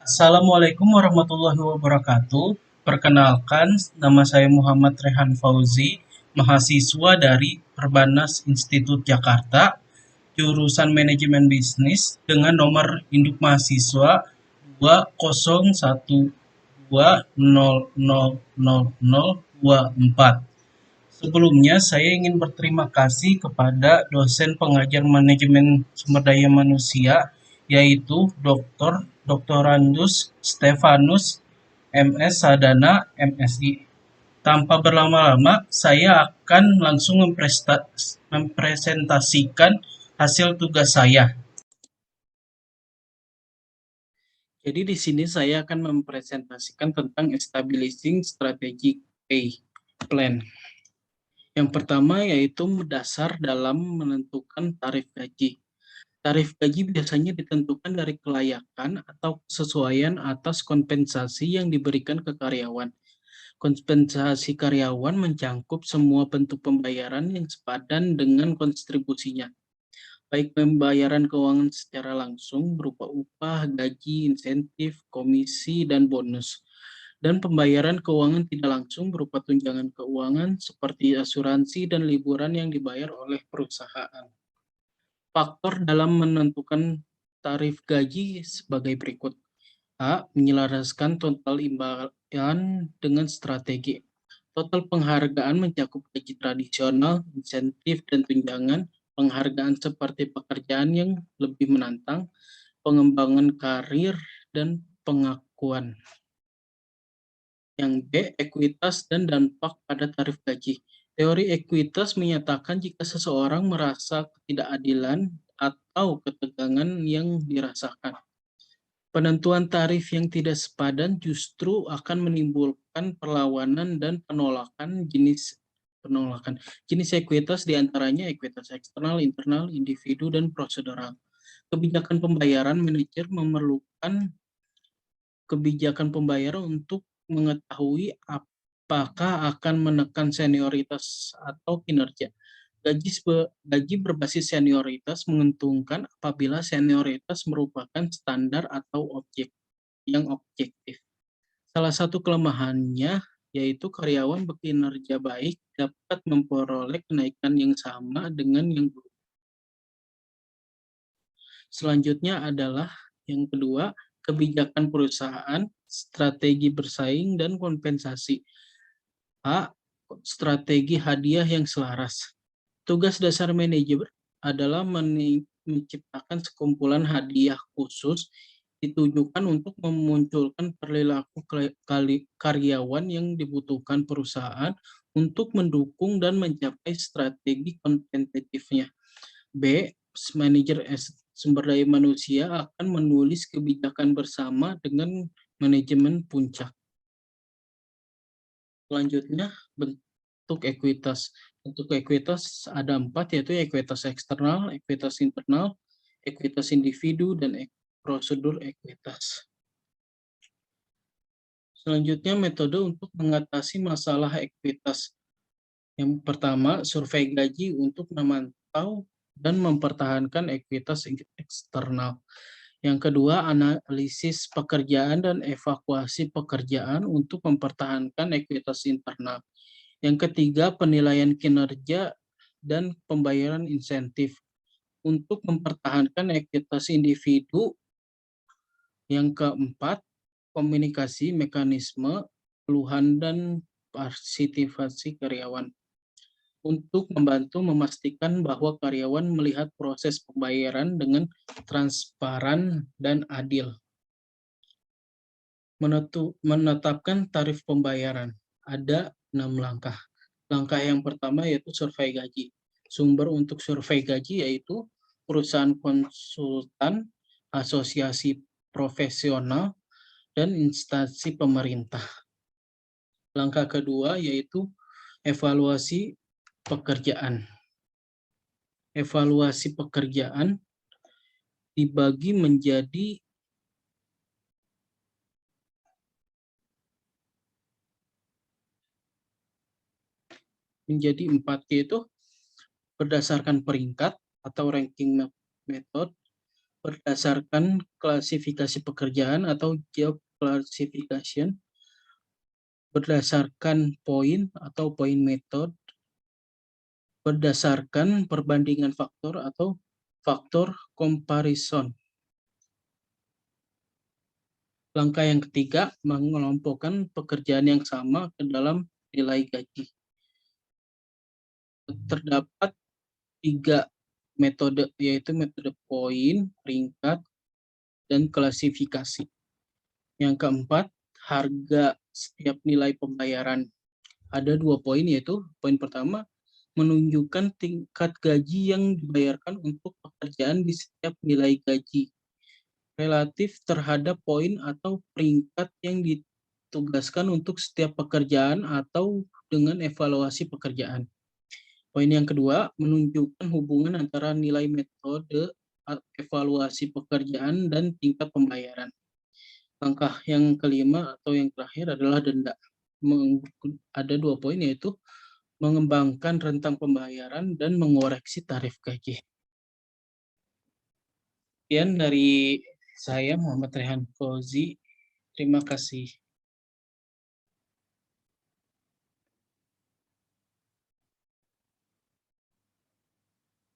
Assalamualaikum warahmatullahi wabarakatuh. Perkenalkan, nama saya Muhammad Rehan Fauzi, mahasiswa dari Perbanas Institut Jakarta, jurusan Manajemen Bisnis dengan nomor induk mahasiswa 20120000024. Sebelumnya, saya ingin berterima kasih kepada dosen pengajar manajemen sumber daya manusia, yaitu Dr. Stefanus MS Sadana MSI. Tanpa berlama-lama, saya akan langsung mempresentasikan hasil tugas saya. Jadi di sini saya akan mempresentasikan tentang establishing strategic pay plan. Yang pertama yaitu dasar dalam menentukan tarif gaji. Tarif gaji biasanya ditentukan dari kelayakan atau kesesuaian atas kompensasi yang diberikan ke karyawan. Kompensasi karyawan mencakup semua bentuk pembayaran yang sepadan dengan kontribusinya, baik pembayaran keuangan secara langsung berupa upah, gaji, insentif, komisi, dan bonus, dan pembayaran keuangan tidak langsung berupa tunjangan keuangan seperti asuransi dan liburan yang dibayar oleh perusahaan. Faktor dalam menentukan tarif gaji sebagai berikut. A. Menyelaraskan total imbalan dengan strategi. Total penghargaan mencakup gaji tradisional, insentif, dan tunjangan, penghargaan seperti pekerjaan yang lebih menantang, pengembangan karir, dan pengakuan. Yang B. Ekuitas dan dampak pada tarif gaji. Teori ekuitas menyatakan jika seseorang merasa ketidakadilan atau ketegangan yang dirasakan, penentuan tarif yang tidak sepadan justru akan menimbulkan perlawanan dan penolakan. Jenis ekuitas diantaranya ekuitas eksternal, internal, individu, dan prosedural. Kebijakan pembayaran manajer memerlukan kebijakan pembayaran untuk mengetahui apakah akan menekan senioritas atau kinerja. Gaji berbasis senioritas menguntungkan apabila senioritas merupakan standar atau objektif. Salah satu kelemahannya yaitu karyawan berkinerja baik dapat memperoleh kenaikan yang sama dengan yang buruk. Selanjutnya adalah yang kedua, kebijakan perusahaan, strategi bersaing, dan kompensasi. A. Strategi hadiah yang selaras. Tugas dasar manajer adalah menciptakan sekumpulan hadiah khusus ditujukan untuk memunculkan perilaku karyawan yang dibutuhkan perusahaan untuk mendukung dan mencapai strategi kompetitifnya. B. Manajer sumber daya manusia akan menulis kebijakan bersama dengan manajemen puncak. Selanjutnya, bentuk ekuitas. Bentuk ekuitas ada 4, yaitu ekuitas eksternal, ekuitas internal, ekuitas individu, dan prosedur ekuitas. Selanjutnya, metode untuk mengatasi masalah ekuitas. Yang pertama, survei gaji untuk memantau dan mempertahankan ekuitas eksternal. Yang kedua, analisis pekerjaan dan evakuasi pekerjaan untuk mempertahankan ekuitas internal. Yang ketiga, penilaian kinerja dan pembayaran insentif untuk mempertahankan ekuitas individu. Yang keempat, komunikasi, mekanisme, keluhan, dan partisipasi karyawan untuk membantu memastikan bahwa karyawan melihat proses pembayaran dengan transparan dan adil. Menetapkan tarif pembayaran. Ada 6 langkah. Langkah yang pertama yaitu survei gaji. Sumber untuk survei gaji yaitu perusahaan konsultan, asosiasi profesional, dan instansi pemerintah. Langkah kedua yaitu evaluasi pekerjaan. Evaluasi pekerjaan dibagi menjadi empat, yaitu berdasarkan peringkat atau ranking method, berdasarkan klasifikasi pekerjaan atau job classification, berdasarkan poin atau point method, berdasarkan perbandingan faktor atau faktor comparison. Langkah yang ketiga, mengelompokkan pekerjaan yang sama ke dalam nilai gaji. Terdapat 3 metode, yaitu metode poin, peringkat, dan klasifikasi. Yang keempat, harga setiap nilai pembayaran. Ada 2 poin, yaitu poin pertama, menunjukkan tingkat gaji yang dibayarkan untuk pekerjaan di setiap nilai gaji relatif terhadap poin atau peringkat yang ditugaskan untuk setiap pekerjaan atau dengan evaluasi pekerjaan. Poin yang kedua, menunjukkan hubungan antara nilai metode evaluasi pekerjaan dan tingkat pembayaran. Langkah yang kelima atau yang terakhir adalah denda. Ada 2 poin, yaitu mengembangkan rentang pembayaran dan mengoreksi tarif gaji. Sekian dari saya, Muhammad Rehan Fauzi. Terima kasih.